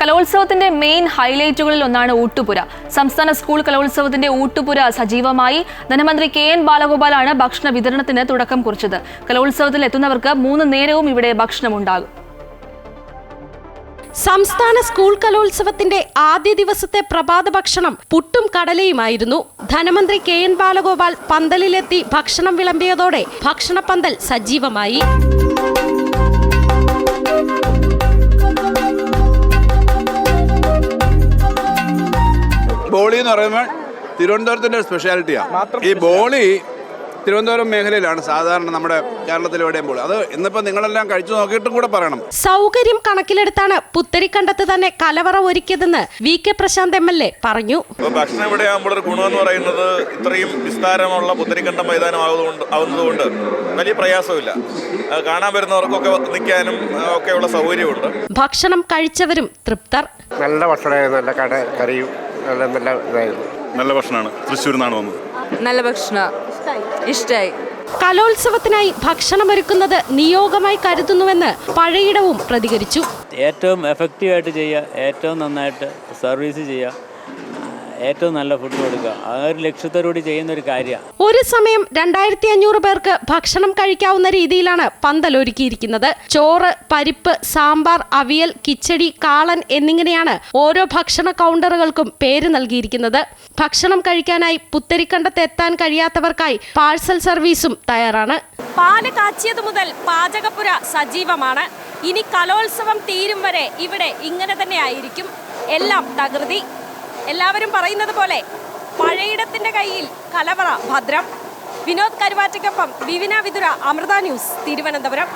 കലോത്സവത്തിന്റെ main ഹൈലൈറ്റുകളിൽ ഒന്നാണ് ഊട്ടുപുര. സംസ്ഥാന school കലോത്സവത്തിന്റെ ഊട്ടുപുര സജീവമായി. ധനമന്ത്രി KN ബാലഗോപാലാണ് ഭക്ഷണ വിതരണത്തിന് തുടക്കം കുറിച്ചത്. കലോത്സവത്തിൽ എത്തുന്നവർക്ക് 3 നേരവും ഇവിടെ ഭക്ഷണമുണ്ടാകും. സംസ്ഥാന സ്കൂൾ കലോത്സവത്തിന്റെ ആദ്യ ദിവസത്തെ പ്രഭാത ഭക്ഷണം പുട്ടും കടലയുമായിരുന്നു. ധനമന്ത്രി KN ബാലഗോപാൽ പന്തലിലെത്തി ഭക്ഷണം വിളമ്പിയതോടെ ഭക്ഷണപ്പന്തൽ സജീവമായി. ബോളി എന്ന് പറയുമ്പോൾ തിരുവനന്തപുരത്തിൻ്റെ സ്പെഷ്യാലിറ്റിയാണ്. ഈ ബോളി തിരുവനന്തപുരം മേഖലയിലാണ് സാധാരണ നമ്മുടെ കേരളത്തിൽ എവിടെയും പോലെ. അത് ഇന്നിപ്പോൾ നിങ്ങളെല്ലാം കഴിച്ചു നോക്കിയിട്ടും കൂടെ പറയണം. സൗകര്യം കണക്കിലെടുത്താണ് പുത്തരിക്കണ്ടത്ത് തന്നെ കലവറ ഒരുക്കിയതെന്ന് VK പ്രശാന്ത് MLA പറഞ്ഞു. ഭക്ഷണം ഇവിടെ ആകുമ്പോൾ ഒരു ഗുണമെന്ന് പറയുന്നത് ഇത്രയും വിസ്താരമുള്ള പുത്തരിക്കണ്ടം മൈതാനം ആവുന്നതുകൊണ്ട് വലിയ പ്രയാസമില്ല. കാണാൻ വരുന്നവർക്കൊക്കെ നിൽക്കാനും ഒക്കെയുള്ള സൗകര്യമുണ്ട്. ഭക്ഷണം കഴിച്ചവരും തൃപ്തർ. നല്ല ഭക്ഷണമായിരുന്നു, നല്ല കറിയും നല്ല ഇതായിരുന്നു. നല്ല ഭക്ഷണമാണ്. തൃശ്ശൂരിൽ നിന്നാണ് വന്നത്. നല്ല ഭക്ഷണം ഇഷ്ടായി. കലോത്സവത്തിനായി ഭക്ഷണമൊരുക്കുന്നത് നിയോഗമായി കരുതുന്നുവെന്ന് പഴയിടവും പ്രതികരിച്ചു. ഏറ്റവും എഫക്റ്റീവായിട്ട് ചെയ്യുക, ഏറ്റവും നന്നായിട്ട് സർവീസ് ചെയ്യുക, ഏറ്റവും നല്ല ഫുഡ് കൊടുക്കുക, ആ ഒരു ലക്ഷ്യത്തോടുകൂടി ചെയ്യുന്ന ഒരു കാര്യമാണ്. ഒരു സമയം 2500 പേർക്ക് ഭക്ഷണം കഴിക്കാവുന്ന രീതിയിലാണ് പന്തൽ ഒരുക്കിയിരിക്കുന്നത്. ചോറ്, പരിപ്പ്, സാമ്പാർ, അവിയൽ, കിച്ചടി, കാളൻ എന്നിങ്ങനെയാണ് ഓരോ ഭക്ഷണ കൗണ്ടറുകൾക്കും പേര് നൽകിയിരിക്കുന്നത്. ഭക്ഷണം കഴിക്കാനായി പുത്തരിക്കണ്ടത്ത് എത്താൻ കഴിയാത്തവർക്കായി പാഴ്സൽ സർവീസും തയ്യാറാണ്. പാല് കാച്ചിയത് മുതൽ പാചകപ്പുര സജീവമാണ്. ഇനി കലോത്സവം തീരും വരെ ഇവിടെ ഇങ്ങനെ തന്നെ ആയിരിക്കും. എല്ലാം തകൃതി. എല്ലാവരും പറയുന്നത് പോലെ പഴയിടത്തിന്റെ കയ്യിൽ കലവറ ഭദ്രം. വിനോദ് കരുവാറ്റയ്ക്കൊപ്പം വിവിന വിതുര, അമൃത ന്യൂസ്, തിരുവനന്തപുരം.